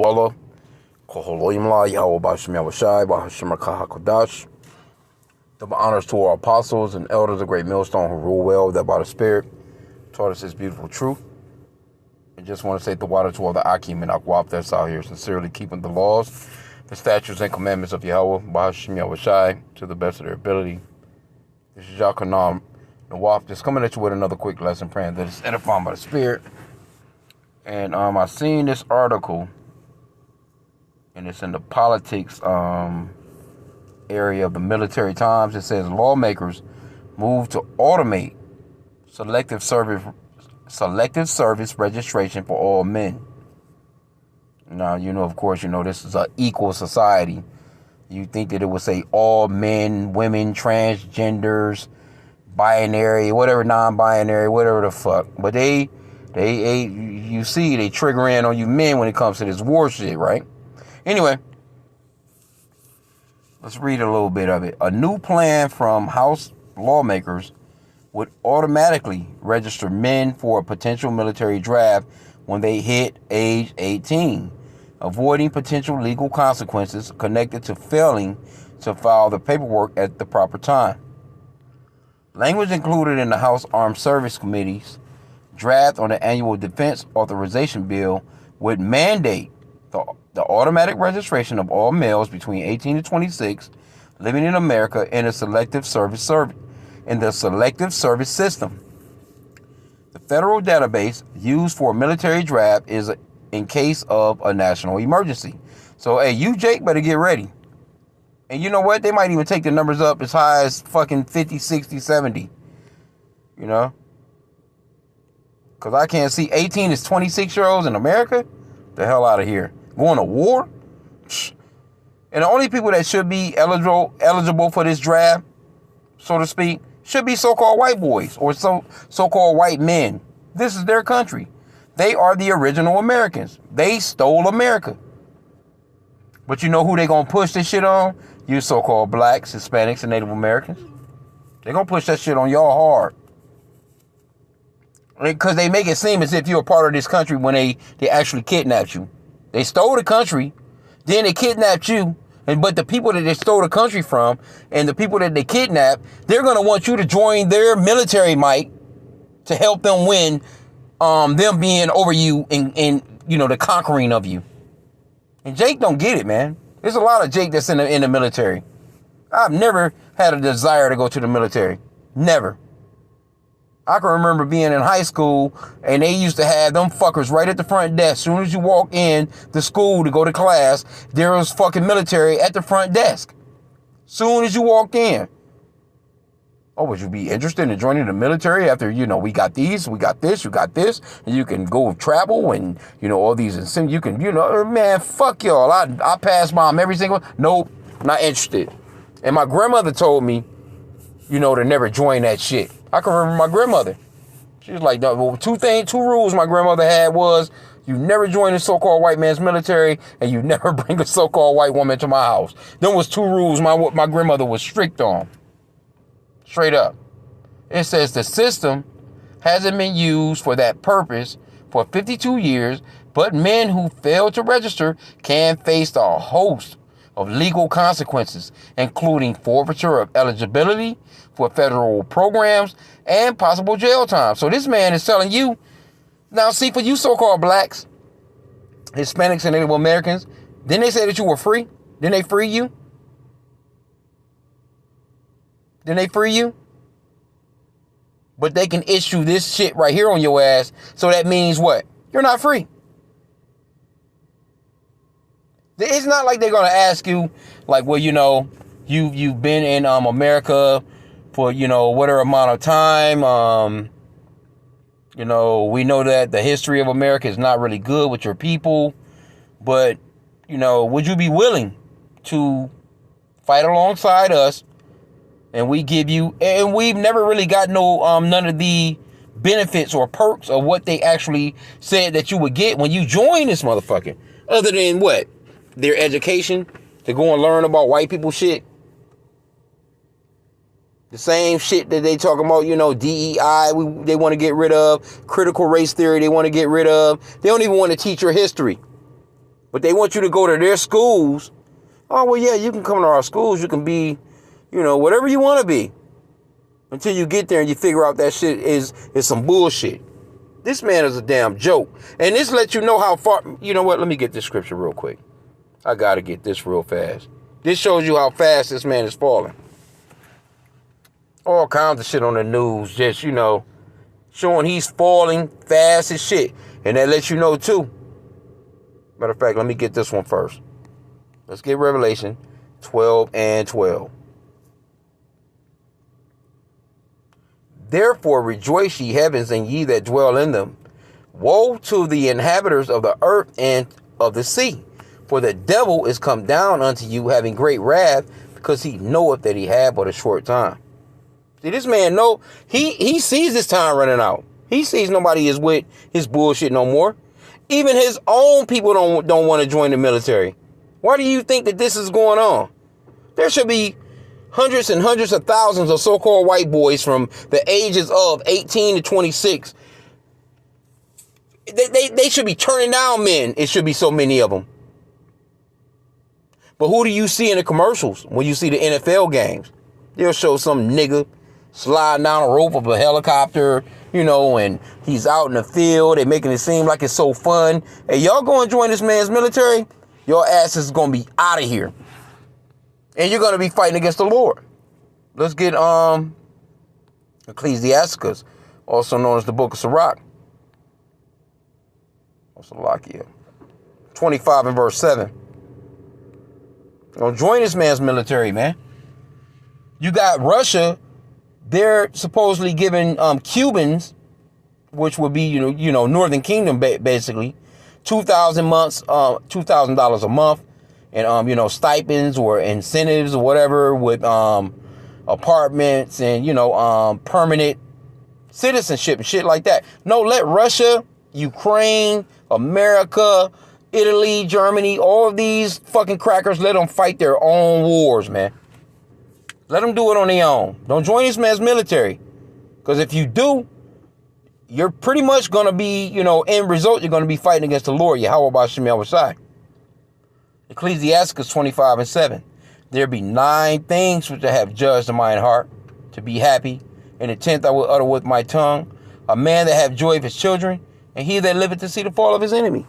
Dwella, Koholoimla, Yahweh Bashim Yahushai, Bahashim Kahakodash. Double honors to our apostles and elders of Great Millstone who rule well, that by the Spirit taught us this beautiful truth. And just want to say the water to all the H.I.M and Akwab that's out here sincerely keeping the laws, the statutes and commandments of Yahweh, Bahashim Yahushai, to the best of their ability. This is Yakanam Nawaf, just coming at you with another quick lesson, praying that it's edifying by the Spirit. And I seen this article, and it's in the politics area of the Military Times. It says lawmakers move to automate selective service registration for all men. Now, of course, this is an equal society. You think that it would say all men, women, transgenders, binary, whatever, non-binary, whatever the fuck. But you see, they trigger in on you men when it comes to this war shit, right? Anyway, let's read a little bit of it. A new plan from House lawmakers would automatically register men for a potential military draft when they hit age 18, avoiding potential legal consequences connected to failing to file the paperwork at the proper time. Language included in the House Armed Service Committee's draft on the annual defense authorization bill would mandate the automatic registration of all males between 18 to 26 living in America in the Selective Service System. The federal database used for a military draft is in case of a national emergency. So, hey, you, Jake, better get ready. And you know what? They might even take the numbers up as high as fucking 50, 60, 70. Because I can't see 18 is 26-year-olds in America. The hell out of here. Going to war? And the only people that should be eligible for this draft, so to speak, should be so-called white boys or so-called white men. This is their country. They are the original Americans. They stole America. But you know who they gonna push this shit on? You so-called blacks, Hispanics, and Native Americans. They gonna push that shit on y'all hard. Because they make it seem as if you're a part of this country when they actually kidnapped you. They stole the country, then they kidnapped you, but the people that they stole the country from and the people that they kidnapped, they're going to want you to join their military might to help them win them being over you and the conquering of you. And Jake don't get it, man. There's a lot of Jake that's in the military. I've never had a desire to go to the military. Never. I can remember being in high school and they used to have them fuckers right at the front desk. As soon as you walk in the school to go to class, there was fucking military at the front desk. Soon as you walked in. Oh, would you be interested in joining the military after, we got these, we got this, you got this, and you can go travel and, all these, and you can, man, fuck y'all. I pass by them every single, nope, not interested. And my grandmother told me, to never join that shit. I can remember my grandmother. She was like, two rules my grandmother had was, you never join the so-called white man's military, and you never bring a so-called white woman to my house. Them was two rules my grandmother was strict on. Straight up. It says the system hasn't been used for that purpose for 52 years, but men who fail to register can face a host of legal consequences, including forfeiture of eligibility for federal programs and possible jail time. So this man is telling you, now see, for you so-called blacks, Hispanics, and Native Americans, didn't they say that you were free? Didn't they free you? Didn't they free you? But they can issue this shit right here on your ass. So that means what? You're not free. It's not like they're going to ask you, like, well, you've been in America for, whatever amount of time. We know that the history of America is not really good with your people. But, would you be willing to fight alongside us? And we give you, and we've never really got none of the benefits or perks of what they actually said that you would get when you join this motherfucker. Other than what? Their education, to go and learn about white people shit. The same shit that they talking about, DEI, they want to get rid of. Critical race theory, they want to get rid of. They don't even want to teach your history. But they want you to go to their schools. Oh, well, yeah, you can come to our schools. You can be, whatever you want to be. Until you get there and you figure out that shit is some bullshit. This man is a damn joke. And this lets you know how far... You know what? Let me get this scripture real quick. I got to get this real fast. This shows you how fast this man is falling. All kinds of shit on the news. Just, showing he's falling fast as shit. And that lets you know, too. Matter of fact, let me get this one first. Let's get Revelation 12 and 12. Therefore rejoice, ye heavens, and ye that dwell in them. Woe to the inhabitants of the earth and of the sea. For the devil is come down unto you, having great wrath, because he knoweth that he had but a short time. See, this man know he sees his time running out. He sees nobody is with his bullshit no more. Even his own people don't want to join the military. Why do you think that this is going on? There should be hundreds and hundreds of thousands of so-called white boys from the ages of 18 to 26. They should be turning down men. It should be so many of them. But who do you see in the commercials when you see the NFL games? They'll show some nigga sliding down a rope of a helicopter, and he's out in the field. They're making it seem like it's so fun. Hey, y'all go and join this man's military? Your ass is going to be out of here. And you're going to be fighting against the Lord. Let's get Ecclesiasticus, also known as the Book of Sirach. Or Salakia. 25 and verse 7. Don't join this man's military, man. You got Russia. They're supposedly giving Cubans, which would be, Northern Kingdom, basically, $2,000 a month. And, stipends or incentives or whatever with apartments and, permanent citizenship and shit like that. No, let Russia, Ukraine, America, Italy, Germany, all of these fucking crackers, let them fight their own wars, man. Let them do it on their own. Don't join this man's military. Because if you do, you're pretty much going to be, end result, you're going to be fighting against the Lord, Yahweh B'Shem Yahushai. Ecclesiasticus 25 and 7. There be 9 things which I have judged in mine heart, to be happy, and the 10th I will utter with my tongue. A man that have joy of his children, and he that liveth to see the fall of his enemy.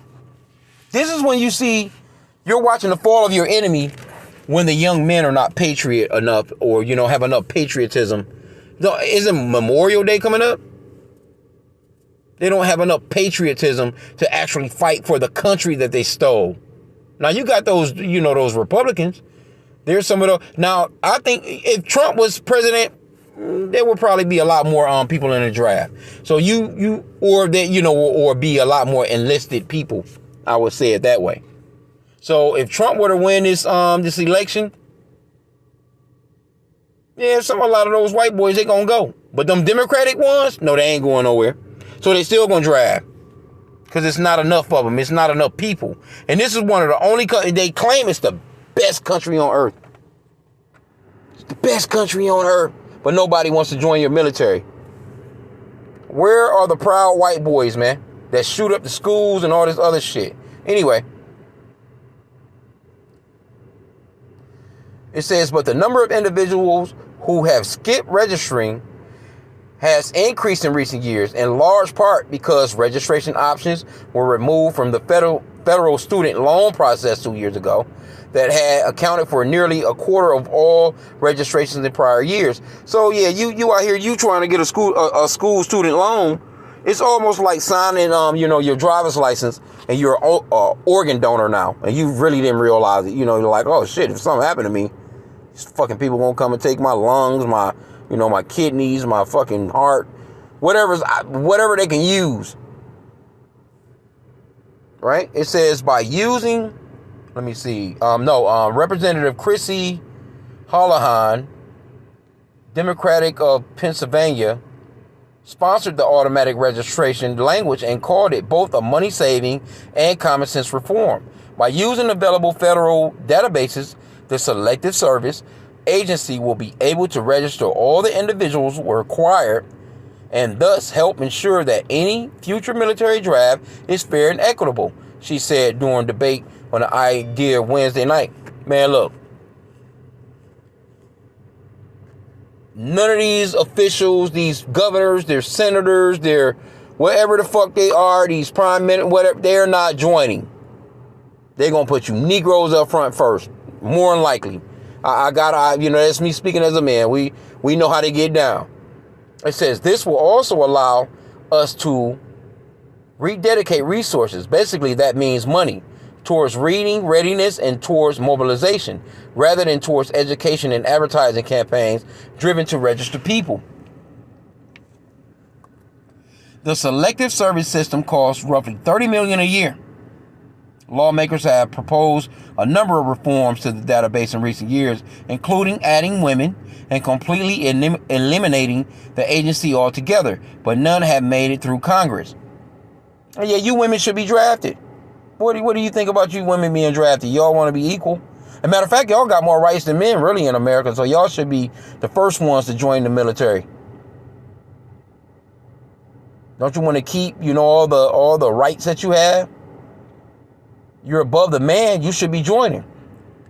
This is when you see, you're watching the fall of your enemy when the young men are not patriot enough or, have enough patriotism. Isn't Memorial Day coming up? They don't have enough patriotism to actually fight for the country that they stole. Now, you got those, those Republicans. There's some of those. Now, I think if Trump was president, there would probably be a lot more people in the draft. So or be a lot more enlisted people. I would say it that way. So if Trump were to win this election, yeah, a lot of those white boys, they gonna go. But them Democratic ones, no, they ain't going nowhere. So they still gonna draft. Because it's not enough of them. It's not enough people. And this is one of the only countries, they claim it's the best country on earth. It's the best country on earth. But nobody wants to join your military. Where are the proud white boys, man? That shoot up the schools and all this other shit. Anyway. It says, but the number of individuals who have skipped registering has increased in recent years, in large part because registration options were removed from the federal student loan process 2 years ago that had accounted for nearly a quarter of all registrations in prior years. So yeah, you out here, you trying to get a school student loan. It's almost like signing your driver's license and you're an organ donor now, and you really didn't realize it. You're like, oh shit, if something happened to me, these fucking people won't come and take my lungs, my kidneys, my fucking heart, whatever they can use. Right? It says by using, let me see. Representative Chrissy Holohan, Democratic of Pennsylvania, sponsored the automatic registration language and called it both a money saving and common sense reform. By using available federal databases, the Selective Service Agency will be able to register all the individuals required and thus help ensure that any future military draft is fair and equitable, she said during debate on the idea of Wednesday night. Man, look. None of these officials, these governors, their senators, their whatever the fuck they are, these prime ministers, whatever, they're not joining. They're going to put you Negroes up front first. More than likely. That's me speaking as a man. We know how to get down. It says this will also allow us to rededicate resources. Basically, that means money towards reading, readiness, and towards mobilization, rather than towards education and advertising campaigns driven to register people. The Selective Service System costs roughly $30 million a year. Lawmakers have proposed a number of reforms to the database in recent years, including adding women and completely eliminating the agency altogether, but none have made it through Congress. And yeah, you women should be drafted. What do you think about you women being drafted? Y'all want to be equal? As a matter of fact, y'all got more rights than men really in America, so y'all should be the first ones to join the military. Don't you want to keep, all the rights that you have? You're above the man, you should be joining.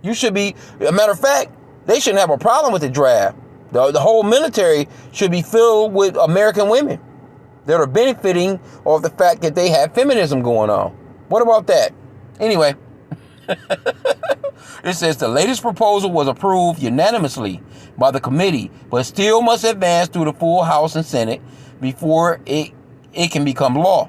You should be, as a matter of fact, they shouldn't have a problem with the draft. The whole military should be filled with American women that are benefiting off the fact that they have feminism going on. What about that? Anyway, it says the latest proposal was approved unanimously by the committee, but still must advance through the full House and Senate before it can become law.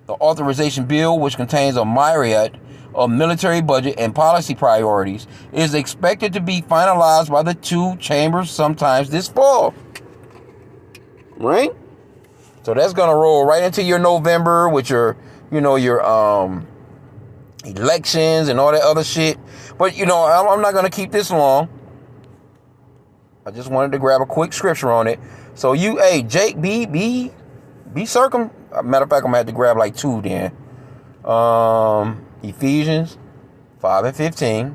The authorization bill, which contains a myriad of military budget and policy priorities, is expected to be finalized by the two chambers sometimes this fall. Right? So that's going to roll right into your November with your elections and all that other shit. But, I'm not going to keep this long. I just wanted to grab a quick scripture on it. So Jake, be circum. Matter of fact, I'm going to have to grab like two then. Ephesians 5:15.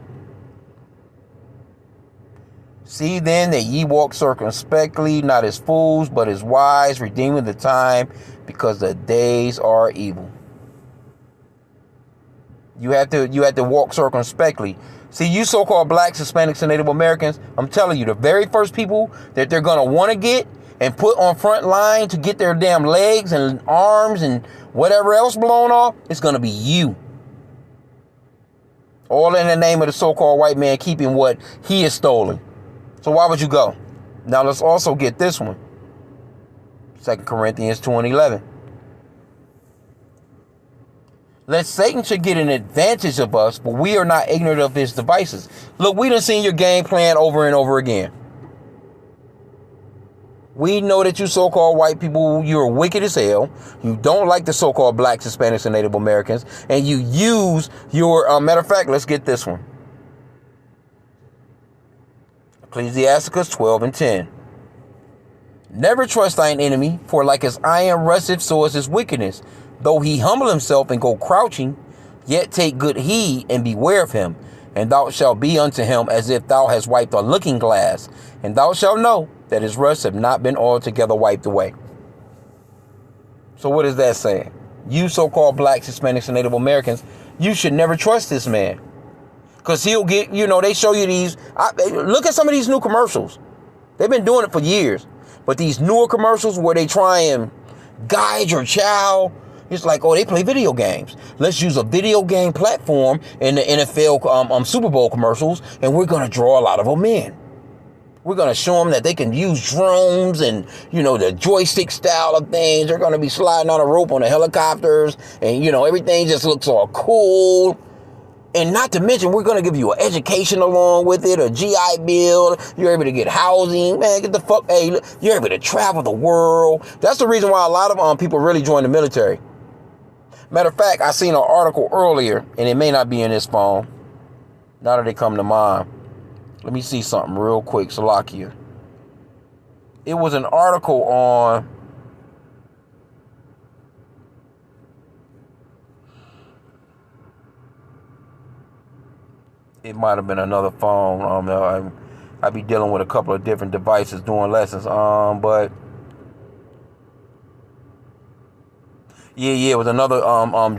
See then that ye walk circumspectly, not as fools, but as wise, redeeming the time, because the days are evil. You have to walk circumspectly. See, you so-called blacks, Hispanics, and Native Americans, I'm telling you, the very first people that they're going to want to get and put on front line to get their damn legs and arms and whatever else blown off, it's going to be you. All in the name of the so-called white man keeping what he has stolen. So why would you go? Now let's also get this one. 2 Corinthians 2:11. Lest Satan should get an advantage of us, but we are not ignorant of his devices. Look, we done seen your game plan over and over again. We know that you so-called white people, you're wicked as hell. You don't like the so-called blacks, Hispanics, and Native Americans. And you use your, matter of fact, let's get this one. Ecclesiasticus 12:10. Never trust thine enemy, for like as iron rusteth, so is his wickedness. Though he humble himself and go crouching, yet take good heed and beware of him. And thou shalt be unto him as if thou hast wiped a looking glass. And thou shalt know that his rust have not been altogether wiped away. So what is that saying? You so-called blacks, Hispanics, and Native Americans, you should never trust this man. Because he'll get, they show you these. Look at some of these new commercials. They've been doing it for years. But these newer commercials where they try and guide your child, it's like, they play video games. Let's use a video game platform in the NFL Super Bowl commercials, and we're going to draw a lot of them in. We're going to show them that they can use drones and, the joystick style of things. They're going to be sliding on a rope on the helicopters, and, everything just looks all cool. And not to mention, we're going to give you an education along with it, a GI Bill. You're able to get housing. Man, get the fuck. Hey, you're able to travel the world. That's the reason why a lot of people really join the military. Matter of fact, I seen an article earlier, and it may not be in this phone. Now that they come to mind. Let me see something real quick, Salakia. It was an article on... It might have been another phone. I be dealing with a couple of different devices doing lessons. But... Yeah, it was another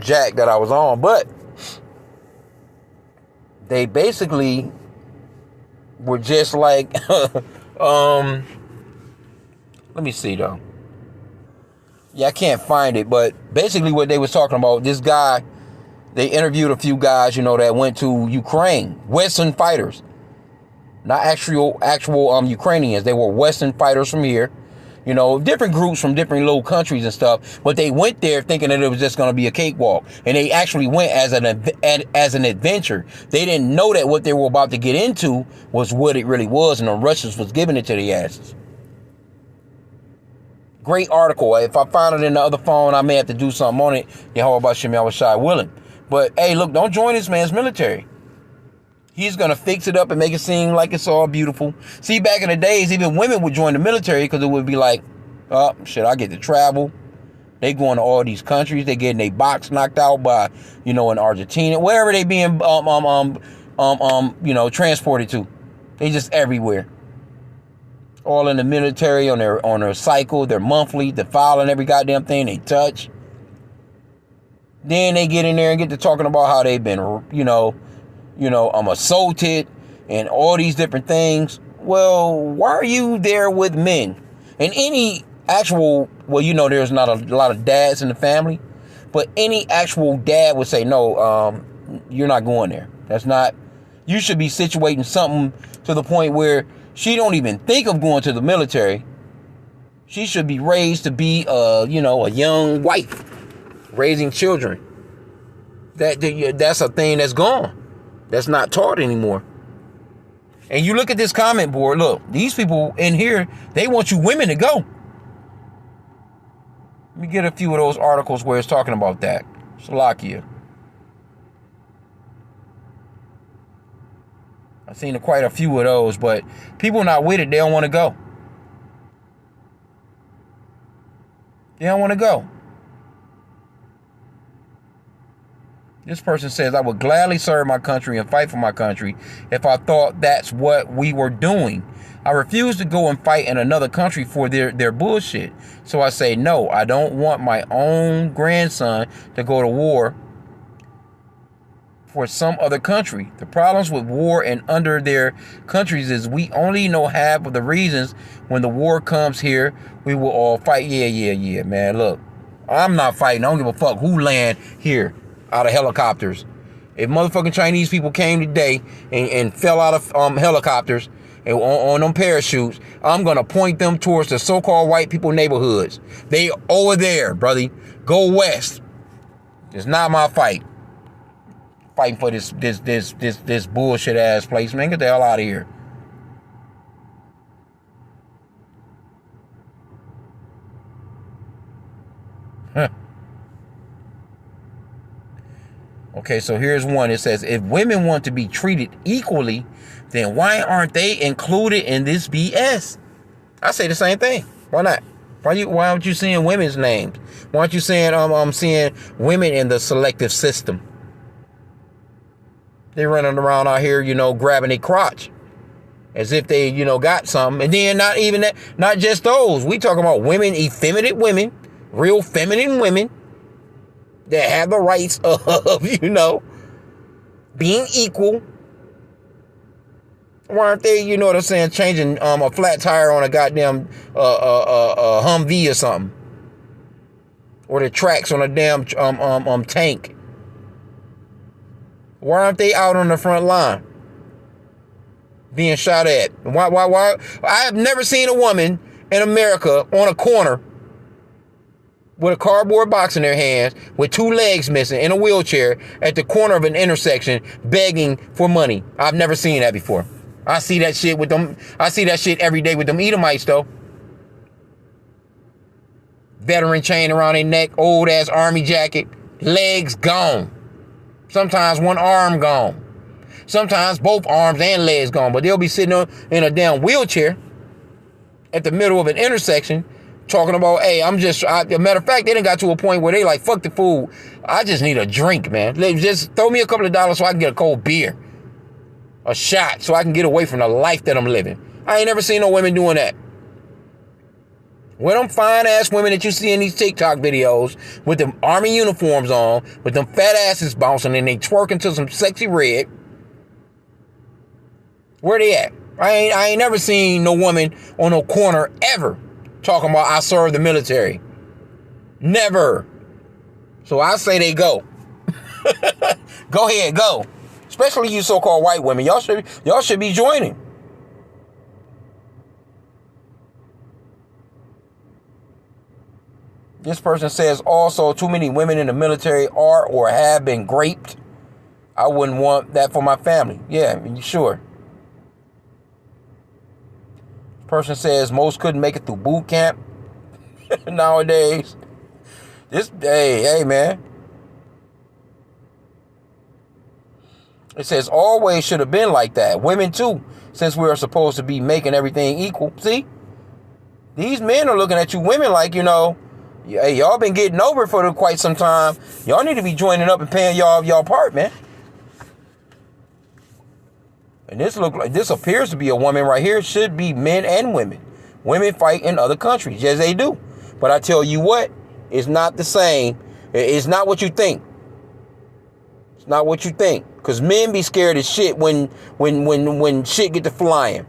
jack that I was on. But they basically were just like, let me see though. Yeah, I can't find it, but basically what they was talking about, this guy, they interviewed a few guys, that went to Ukraine, Western fighters, not actual Ukrainians. They were Western fighters from here, different groups from different little countries and stuff. But they went there thinking that it was just going to be a cakewalk, and they actually went as an adventure. They didn't know that what they were about to get into was what it really was, and the Russians was giving it to the asses. Great article. If I find it in the other phone, I may have to do something on it. How about Shimmy? I was shy willing. But hey, look, don't join this man's military. He's going to fix it up and make it seem like it's all beautiful. See, back in the days, even women would join the military because it would be like, oh, shit, I get to travel. They going to all these countries. They getting their box knocked out by, in Argentina, wherever they being, transported to. They just everywhere. All in the military on their cycle, their monthly, the filing every goddamn thing they touch. Then they get in there and get to talking about how they've been, assaulted and all these different things. Well, why are you there with men? And any actual, there's not a lot of dads in the family, but any actual dad would say, no, you're not going there. That's not, you should be situating something to the point where she don't even think of going to the military. She should be raised to be, a young wife, raising children. That's a thing that's gone. That's not taught anymore. And you look at this comment board. Look, these people in here, they want you women to go. Let me get a few of those articles where it's talking about that. Slovakia. I've seen quite a few of those, but people not with it. They don't want to go. They don't want to go. This person says, I would gladly serve my country and fight for my country if I thought that's what we were doing. I refuse to go and fight in another country for their bullshit. So I say, no, I don't want my own grandson to go to war for some other country. The problems with war and under their countries is we only know half of the reasons. When the war comes here, we will all fight. Yeah, man. Look, I'm not fighting. I don't give a fuck who land here out of helicopters. If motherfucking Chinese people came today and fell out of helicopters and on them parachutes, I'm going to point them towards the so-called white people neighborhoods. They over there, brother. Go west. It's not my fight. Fighting for this bullshit ass place, man. Get the hell out of here. Huh. Okay, so here's one. It says, if women want to be treated equally, then why aren't they included in this BS? I say the same thing. Why not? Why aren't you seeing women's names? Why aren't you saying seeing women in the selective system? They running around out here, grabbing a crotch as if they, got something. And then not even that, not just those. We talking about women, effeminate women, real feminine women that have the rights of, being equal. Why aren't they, changing a flat tire on a goddamn Humvee or something? Or the tracks on a damn tank? Why aren't they out on the front line being shot at? Why? I have never seen a woman in America on a corner with a cardboard box in their hands with two legs missing in a wheelchair at the corner of an intersection begging for money. I've never seen that before. I see that shit with them. I see that shit every day with them Edomites, though. Veteran chain around their neck, old ass army jacket, legs gone. Sometimes one arm gone. Sometimes both arms and legs gone. But they'll be sitting in a damn wheelchair at the middle of an intersection talking about, hey, as a matter of fact, they done got to a point where they like, fuck the food. I just need a drink, man. Just throw me a couple of dollars so I can get a cold beer. A shot so I can get away from the life that I'm living. I ain't never seen no women doing that. With them fine-ass women that you see in these TikTok videos with them army uniforms on, with them fat asses bouncing and they twerking to some sexy red, Where they at? I ain't never seen no woman on no corner ever talking about I serve the military. Never. So I say they go. Go ahead, go. Especially you so-called white women. Y'all should be joining. This person says also too many women in the military are or have been raped. I wouldn't want that for my family. Yeah, sure. Person says most couldn't make it through boot camp nowadays. Hey man. It says always should have been like that. Women too, since we are supposed to be making everything equal. See? These men are looking at you women like, hey, y'all been getting over for quite some time. Y'all need to be joining up and paying y'all part, man. And this appears to be a woman right here. It should be men and women. Women fight in other countries. Yes, they do. But I tell you what, it's not the same. It's not what you think. It's not what you think. Because men be scared as shit when shit get to flying.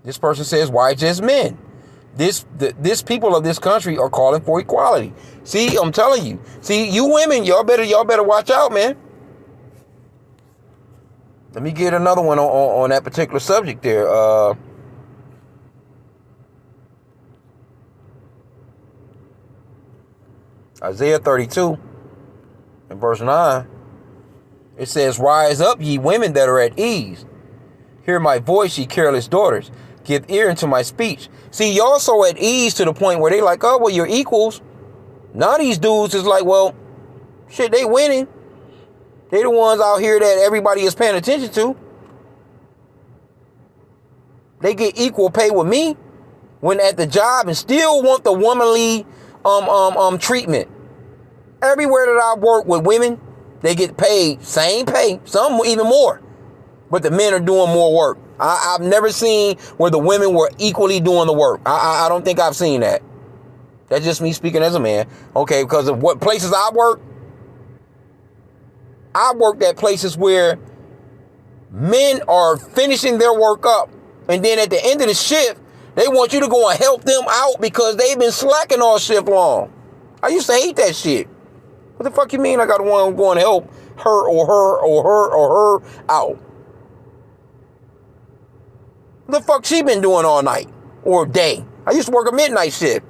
This person says, why just men? This people of this country are calling for equality. See, I'm telling you. See, you women, y'all better watch out, man. Let me get another one on that particular subject there. Isaiah 32 and verse 9. It says, rise up, ye women that are at ease. Hear my voice, ye careless daughters. Give ear unto my speech. See, y'all so at ease to the point where they like, oh, well, you're equals. Now these dudes is like, well, shit, they winning. They the ones out here that everybody is paying attention to. They get equal pay with me when at the job and still want the womanly treatment. Everywhere that I work with women, they get paid same pay, some even more. But the men are doing more work. I've never seen where the women were equally doing the work. I don't think I've seen that. That's just me speaking as a man. Okay, because of what places I worked at places where men are finishing their work up. And then at the end of the shift, they want you to go and help them out because they've been slacking all shift long. I used to hate that shit. What the fuck you mean I got to want to go and help her out? What the fuck she been doing all night or day? I used to work a midnight shift.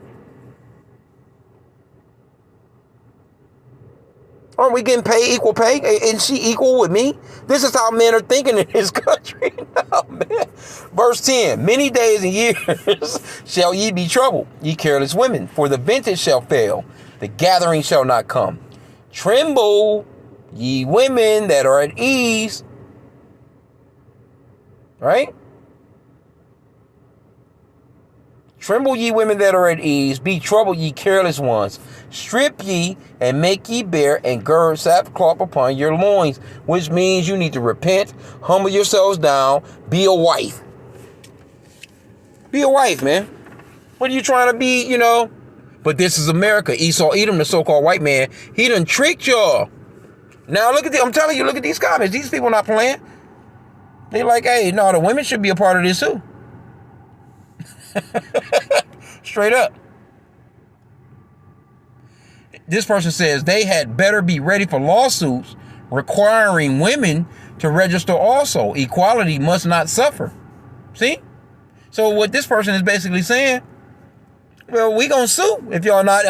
Aren't we getting paid equal pay? Isn't she equal with me? This is how men are thinking in this country now, man. Verse 10, many days and years shall ye be troubled, ye careless women, for the vintage shall fail, the gathering shall not come. Tremble, ye women that are at ease. Right? Tremble, ye women that are at ease. Be troubled, ye careless ones. Strip ye and make ye bare and gird sackcloth upon your loins, which means you need to repent, humble yourselves down, be a wife. Be a wife, man. What are you trying to be, But this is America. Esau Edom, the so-called white man, he done tricked y'all. Now look at I'm telling you, look at these comments. These people not playing. They like, hey, no, the women should be a part of this too. Straight up. This person says they had better be ready for lawsuits requiring women to register also. Equality must not suffer. See? So what this person is basically saying, well, we gonna sue if y'all not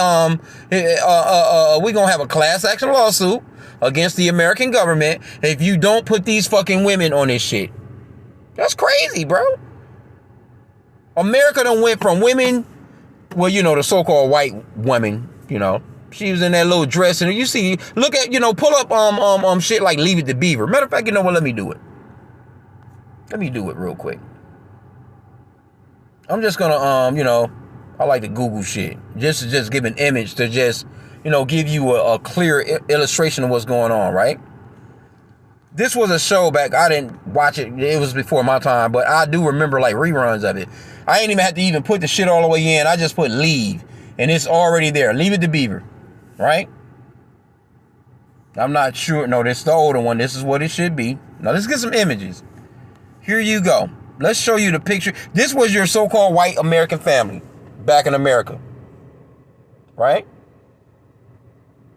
we gonna have a class action lawsuit against the American government if you don't put these fucking women on this shit. That's crazy, bro. America done went from women, well, the so-called white woman, she was in that little dress, and you see, look at, pull up shit like Leave It to Beaver. Matter of fact, you know what? Let me do it. Let me do it real quick. I'm just gonna I like to Google shit just to just give an image to just give you a clear illustration of what's going on, right? This was a show back. I didn't watch it. It was before my time, but I do remember like reruns of it. I ain't even had to even put the shit all the way in. I just put leave, and it's already there. Leave It to Beaver, right? I'm not sure. No, this is the older one. This is what it should be. Now let's get some images. Here you go. Let's show you the picture. This was your so-called white American family back in America, right?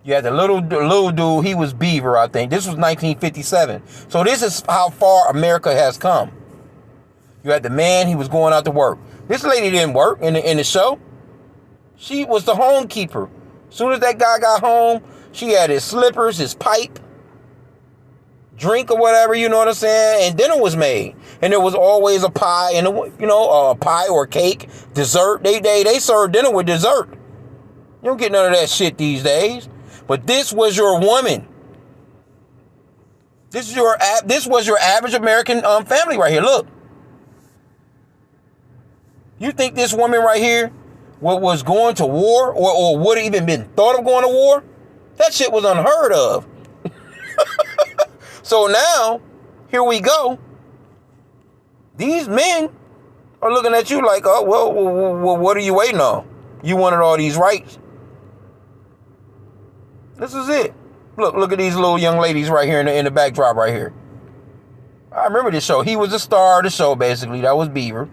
You had the little dude. He was Beaver, I think. This was 1957. So this is how far America has come. You had the man. He was going out to work. This lady didn't work in the show. She was the homekeeper. As soon as that guy got home, she had his slippers, his pipe, drink or whatever, you know what I'm saying? And dinner was made. And there was always a pie and a pie or cake, dessert. They served dinner with dessert. You don't get none of that shit these days. But this was your woman. This was your average American family right here. Look. You think this woman right here was going to war or would have even been thought of going to war? That shit was unheard of. So now, here we go. These men are looking at you like, oh, well, what are you waiting on? You wanted all these rights. This is it. Look at these little young ladies right here in the backdrop right here. I remember this show. He was the star of the show, basically. That was Beaver.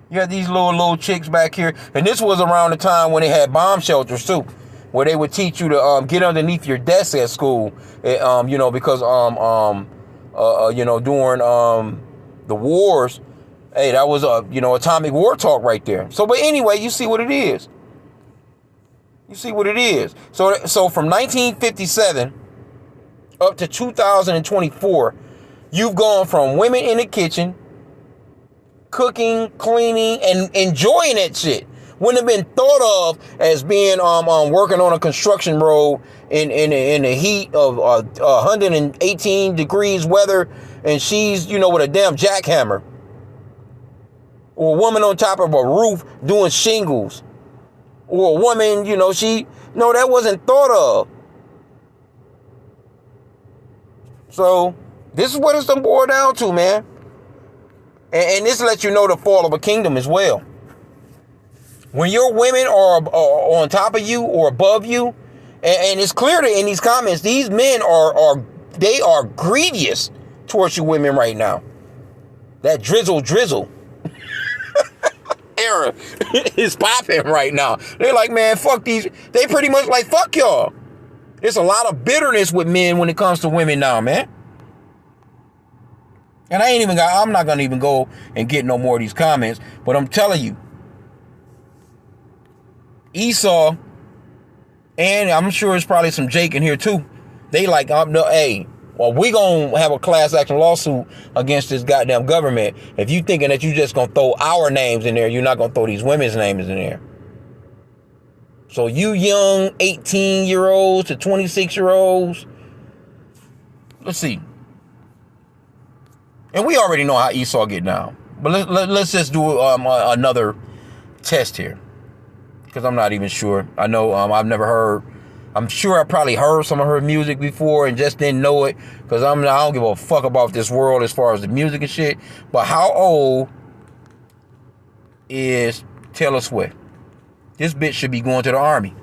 You had these little chicks back here. And this was around the time when they had bomb shelters, too. Where they would teach you to get underneath your desk at school. Because, during the wars, hey, that was, atomic war talk right there. So, but anyway, you see what it is. You see what it is. So from 1957 up to 2024, you've gone from women in the kitchen, cooking, cleaning, and enjoying that shit. Wouldn't have been thought of as being working on a construction road in the heat of 118 degrees weather, and she's with a damn jackhammer, or a woman on top of a roof doing shingles. Or a woman, that wasn't thought of. So, this is what it's boiled down to, man. And this lets you know the fall of a kingdom as well. When your women are on top of you or above you, and it's clear in these comments, these men are grievous towards you women right now. That drizzle. Era is popping right now. They're like, man, fuck these. They pretty much like, fuck y'all. There's a lot of bitterness with men when it comes to women now, man. And I'm not gonna even go and get no more of these comments, but I'm telling you, Esau, and I'm sure it's probably some Jake in here too. They like, we gonna have a class action lawsuit against this goddamn government. If you thinking that you just gonna throw our names in there, you're not gonna throw these women's names in there. So you young 18-year-olds to 26-year-olds, let's see. And we already know how Esau get down. But let's just do another test here, because I'm not even sure. I know I've never heard. I'm sure I probably heard some of her music before and just didn't know it, because I don't give a fuck about this world as far as the music and shit. But how old is Taylor Swift? This bitch should be going to the army.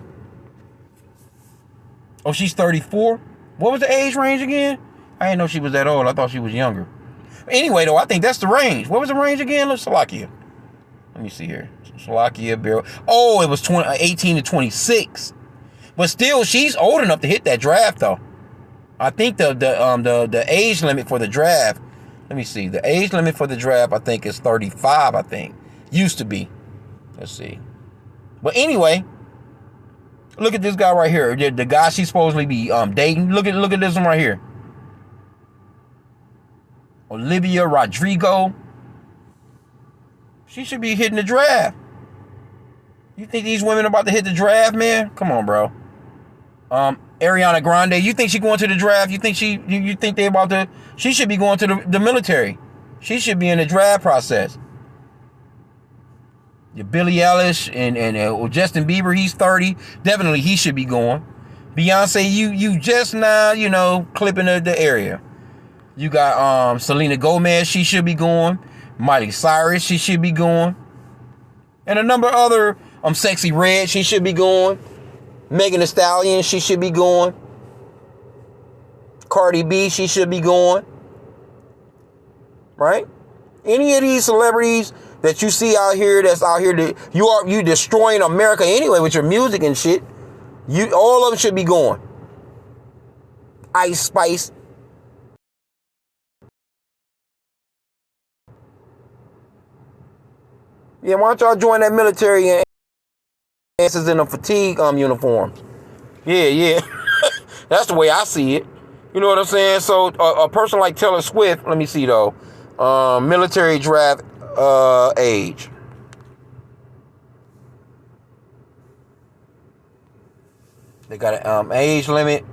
Oh, she's 34? What was the age range again? I didn't know she was that old. I thought she was younger. Anyway, though, I think that's the range. What was the range again? Let's Slovakia. Let me see here. Slovakia, Barrel. Oh, it was 18 to 26. But still, she's old enough to hit that draft, though. I think the age limit for the draft, let me see. The age limit for the draft, I think, is 35, I think. Used to be. Let's see. But anyway, look at this guy right here. The guy she's supposedly be dating. Look at this one right here. Olivia Rodrigo. She should be hitting the draft. You think these women are about to hit the draft, man? Come on, bro. Ariana Grande, you think she going to the draft? You think they about to? She should be going to the military. She should be in the draft process. Your Billie Eilish and Justin Bieber, he's 30. Definitely he should be going. Beyonce, you just now, clipping the area. You got Selena Gomez, she should be going. Miley Cyrus, she should be going. And a number of other Sexy Red, she should be going. Megan Thee Stallion, she should be going. Cardi B, she should be going. Right? Any of these celebrities that you see out here that's out here that you destroying America anyway with your music and shit. All of them should be going. Ice Spice. Yeah, why don't y'all join that military and answers in a fatigue uniforms? Yeah. That's the way I see it. You know what I'm saying? So a person like Taylor Swift, let me see though. Military draft age. They got an age limit.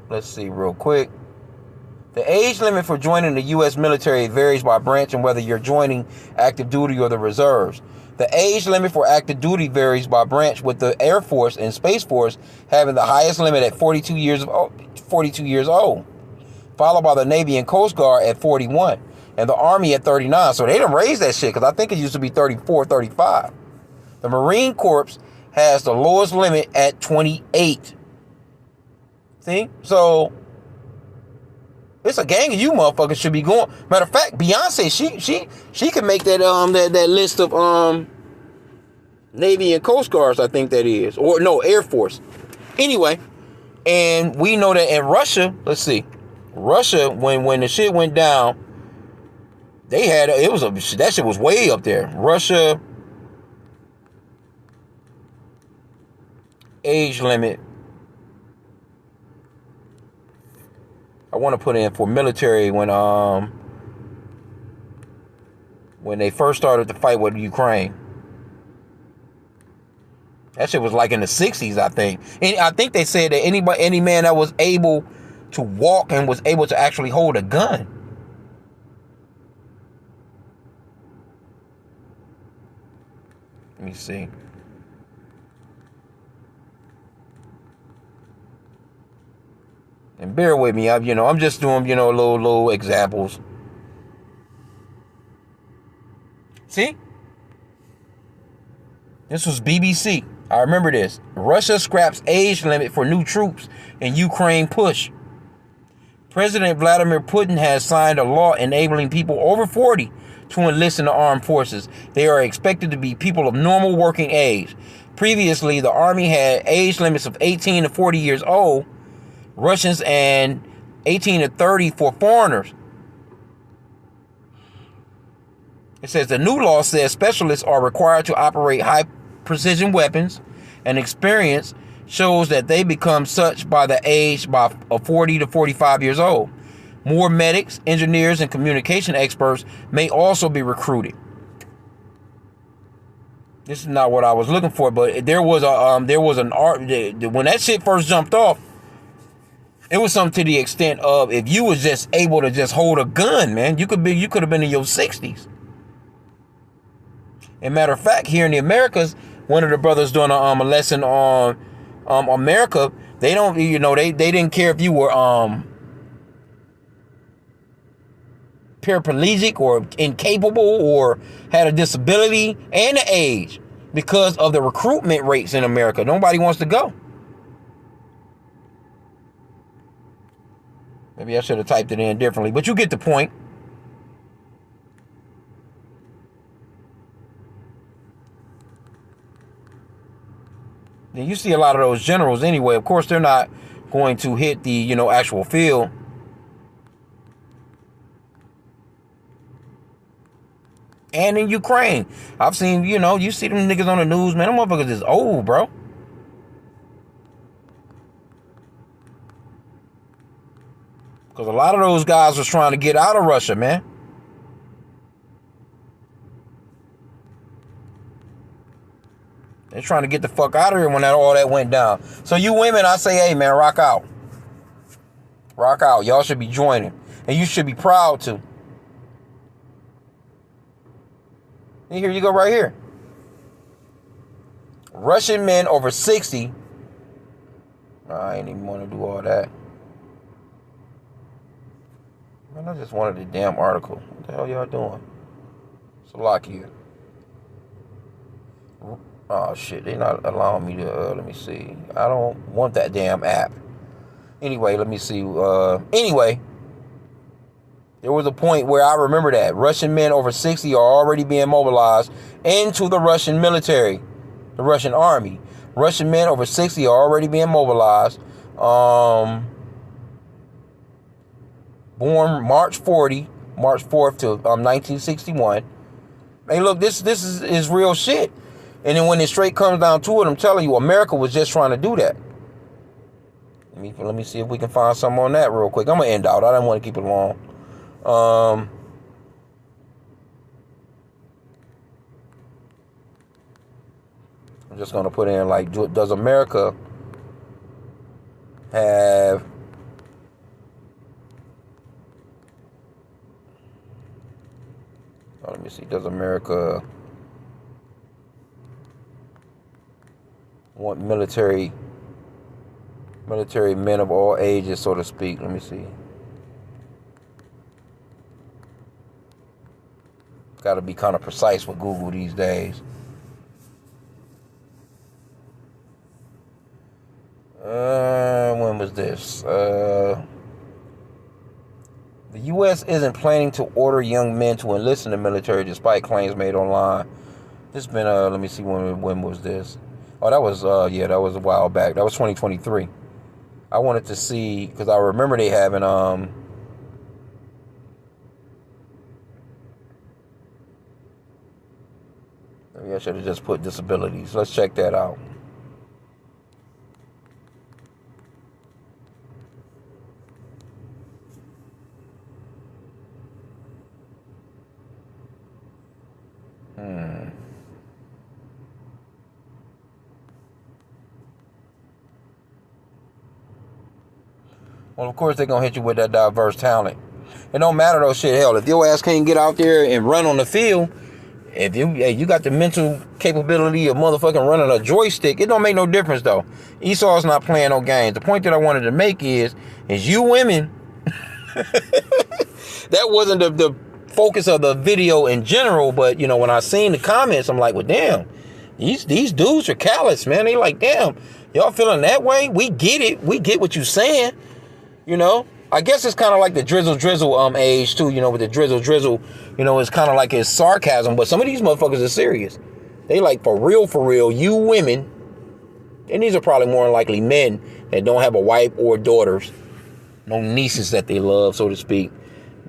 Let's see real quick. The age limit for joining the U.S. military varies by branch and whether you're joining active duty or the reserves. The age limit for active duty varies by branch, with the Air Force and Space Force having the highest limit at 42 years old, followed by the Navy and Coast Guard at 41, and the Army at 39. So they done raised that shit, because I think it used to be 34, 35. The Marine Corps has the lowest limit at 28. See? So it's a gang of you motherfuckers should be going. Matter of fact, Beyonce, she can make that that list of Navy and Coast Guards, I think that is. Or no, Air Force. Anyway, and we know that in Russia, let's see. Russia, when the shit went down, they had that shit was way up there. Russia age limit. I want to put in for military when they first started the fight with Ukraine. That shit was like in the 60s, I think. And I think they said that any man that was able to walk and was able to actually hold a gun. Let me see. And bear with me, I'm just doing, little examples. See? This was BBC. I remember this. Russia scraps age limit for new troops in Ukraine push. President Vladimir Putin has signed a law enabling people over 40 to enlist in the armed forces. They are expected to be people of normal working age. Previously, the army had age limits of 18 to 40 years old, Russians, and 18 to 30 for foreigners. It says the new law says specialists are required to operate high precision weapons, and experience shows that they become such by the age of 40 to 45 years old. More medics, engineers, and communication experts may also be recruited. This is not what I was looking for, but there was an art when that shit first jumped off. It was something to the extent of, if you was just able to just hold a gun, man, you could have been in your 60s. And matter of fact, here in the Americas, one of the brothers doing a lesson on America, they don't, they didn't care if you were paraplegic or incapable or had a disability and the age, because of the recruitment rates in America. Nobody wants to go. Maybe I should have typed it in differently, but you get the point. And you see a lot of those generals anyway. Of course, they're not going to hit the, actual field. And in Ukraine, I've seen, you see them niggas on the news, man. Them motherfuckers is old, bro. Because a lot of those guys was trying to get out of Russia, man. They're trying to get the fuck out of here when all that went down. So you women, I say, hey, man, rock out. Rock out. Y'all should be joining. And you should be proud to. And here you go right here. Russian men over 60. I ain't even want to do all that. Man, I just wanted the damn article. What the hell y'all doing? Salakia. Oh shit, they're not allowing me to, let me see. I don't want that damn app. Anyway, let me see. Anyway, There was a point where I remember that Russian men over 60 are already being mobilized into the Russian military, the Russian army. Russian men over 60 are already being mobilized. Born March 4th to 1961. Hey, look, this is real shit. And then when it straight comes down to it, I'm telling you, America was just trying to do that. Let me see if we can find something on that real quick. I'm gonna end out. I don't want to keep it long. I'm just gonna put in like, does America have let me see. Does America want military men of all ages, so to speak? Let me see. Got to be kind of precise with Google these days. When was this? The U.S. isn't planning to order young men to enlist in the military despite claims made online. This has been, let me see, when was this? Oh, that was, that was a while back. That was 2023. I wanted to see, because I remember they having, maybe I should have just put disabilities. Let's check that out. Well, of course, they're going to hit you with that diverse talent. It don't matter though, shit. Hell, if your ass can't get out there and run on the field, if you got the mental capability of motherfucking running a joystick, it don't make no difference though. Esau's not playing no games. The point that I wanted to make is you women, that wasn't the focus of the video in general, but you know, when I seen the comments, I'm like, well, damn, these dudes are callous, man. They like, damn, y'all feeling that way? We get it. We get what you saying. You know, I guess it's kind of like the drizzle age too, you know, with the drizzle, you know, it's kind of like his sarcasm, but some of these motherfuckers are serious. They like, for real, you women, and these are probably more than likely men that don't have a wife or daughters, no nieces that they love, so to speak.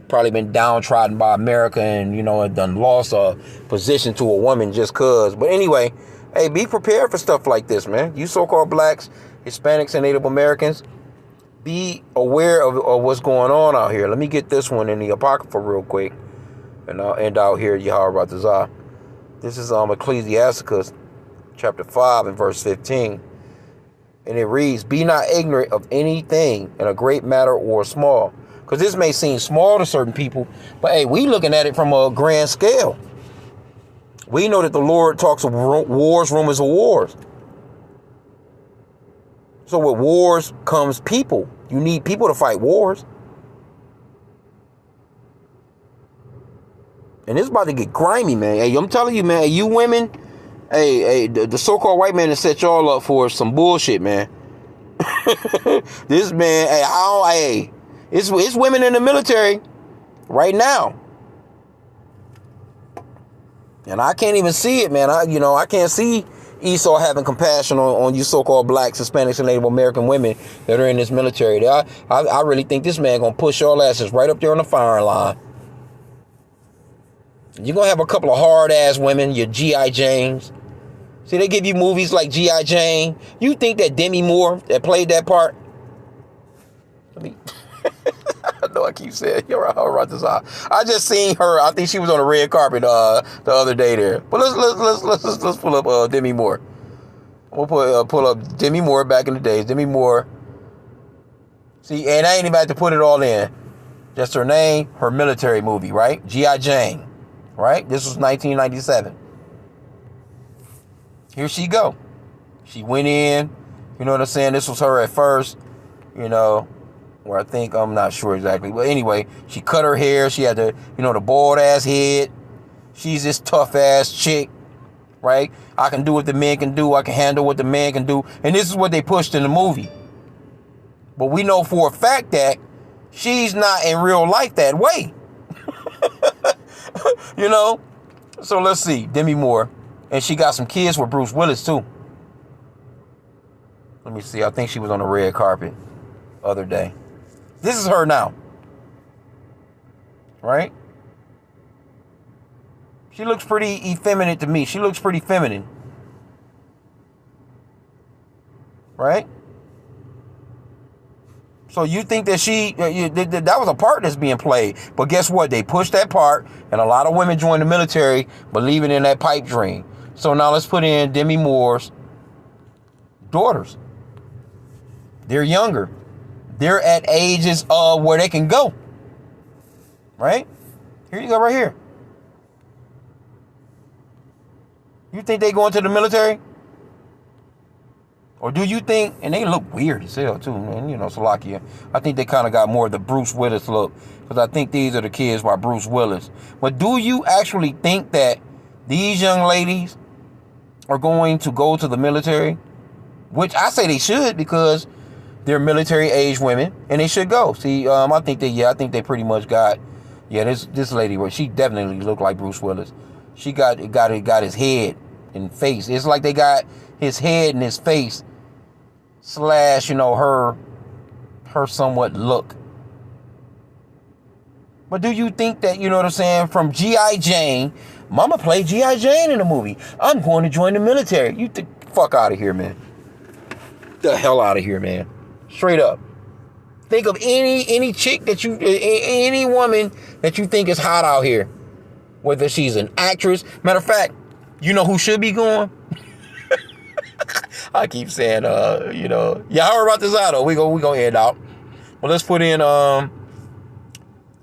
Probably been downtrodden by America and, you know, have done lost a position to a woman just cause. But anyway, hey, be prepared for stuff like this, man. You so-called blacks, Hispanics, and Native Americans, be aware of what's going on out here. Let me get this one in the Apocrypha real quick, and I'll end out here. Yahweh. This is Ecclesiasticus chapter 5 and verse 15. And it reads, be not ignorant of anything in a great matter or small. Because this may seem small to certain people, but hey, we looking at it from a grand scale. We know that the Lord talks of wars, rumors of wars. So with wars comes people. You need people to fight wars. And it's about to get grimy, man. Hey, I'm telling you, man, you women, hey, the so-called white man that set y'all up for some bullshit, man. This man, it's women in the military right now. And I can't even see it, man. I can't see Esau having compassion on you so-called blacks, Hispanics, and Native American women that are in this military. I really think this man gonna push y'all asses right up there on the firing line. You're gonna have a couple of hard-ass women, your G.I. Janes. See, they give you movies like G.I. Jane. You think that Demi Moore that played that part? I know I keep saying, I just seen her. I think she was on the red carpet the other day there. But let's pull up Demi Moore. We'll pull up Demi Moore back in the days. Demi Moore. See, and I ain't even had to put it all in. Just her name, her military movie, right? G.I. Jane, right? This was 1997. Here she go. She went in. You know what I'm saying? This was her at first. You know. Where I think, I'm not sure exactly. But anyway, she cut her hair. She had the bald ass head. She's this tough ass chick, right? I can do what the man can do. I can handle what the man can do. And this is what they pushed in the movie. But we know for a fact that she's not in real life that way. You know? So let's see. Demi Moore. And she got some kids with Bruce Willis, too. Let me see. I think she was on the red carpet other day. This is her now. Right? She looks pretty effeminate to me. She looks pretty feminine. Right? So you think that that was a part that's being played. But guess what? They pushed that part, and a lot of women joined the military believing in that pipe dream. So now let's put in Demi Moore's daughters. They're younger. They're at ages of where they can go. Right? Here you go, right here. You think they go into the military? Or do you think, and they look weird as hell too, man, you know, Slovakia. I think they kind of got more of the Bruce Willis look, because I think these are the kids by Bruce Willis. But do you actually think that these young ladies are going to go to the military? Which I say they should, because they're military age women, and they should go. See, I think they pretty much got, this lady, she definitely looked like Bruce Willis. She got his head and face. It's like they got his head and his face / her somewhat look. But do you think that, you know what I'm saying, from G.I. Jane, Mama played G.I. Jane in the movie, I'm going to join the military? You think, fuck out of here, man. The hell out of here, man. Straight up. Think of any chick that any woman that you think is hot out here, whether she's an actress. Matter of fact, you know who should be going? I keep saying, y'all heard about this out, though. We gonna end out. Well, let's put in,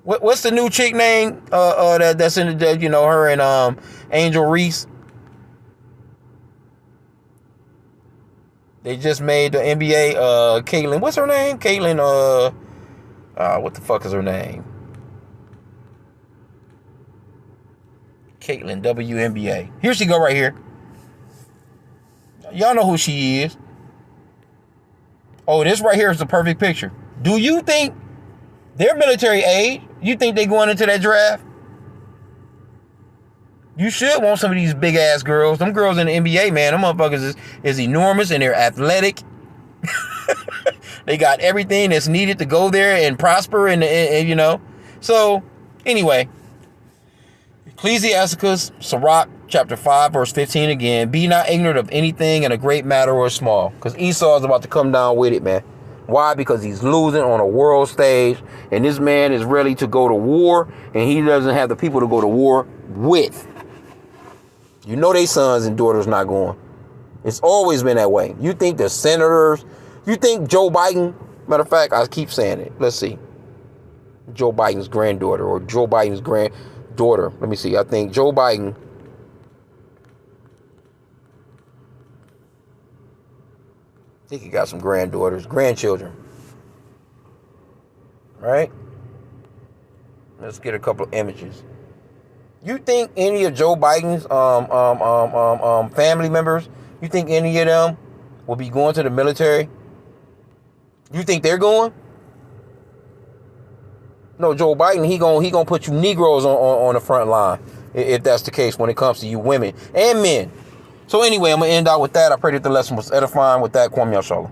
what's the new chick name, that's in the, her and, Angel Reese. They just made the NBA, Caitlyn, what's her name? Caitlyn, what the fuck is her name? Caitlyn, WNBA. Here she go right here. Y'all know who she is. Oh, this right here is the perfect picture. Do you think they're military age? You think they going into that draft? You should want some of these big ass girls. Them girls in the NBA, man, them motherfuckers is enormous, and they're athletic. They got everything that's needed to go there and prosper, and So, anyway, Ecclesiasticus, Sirach, chapter 5, verse 15 again. Be not ignorant of anything in a great matter or small. Because Esau is about to come down with it, man. Why? Because he's losing on a world stage, and this man is ready to go to war, and he doesn't have the people to go to war with. You know they sons and daughters not going. It's always been that way. You think the senators, you think Joe Biden, matter of fact, I keep saying it. Let's see. Joe Biden's granddaughter or Joe Biden's granddaughter. Let me see. I think Joe Biden. I think he got some grandchildren. Right? Let's get a couple of images. You think any of Joe Biden's family members, you think any of them will be going to the military? You think they're going? No, Joe Biden, he gonna put you Negroes on the front line, if that's the case, when it comes to you women and men. So anyway, I'm gonna end out with that. I pray that the lesson was edifying. With that, Kwame Yashala.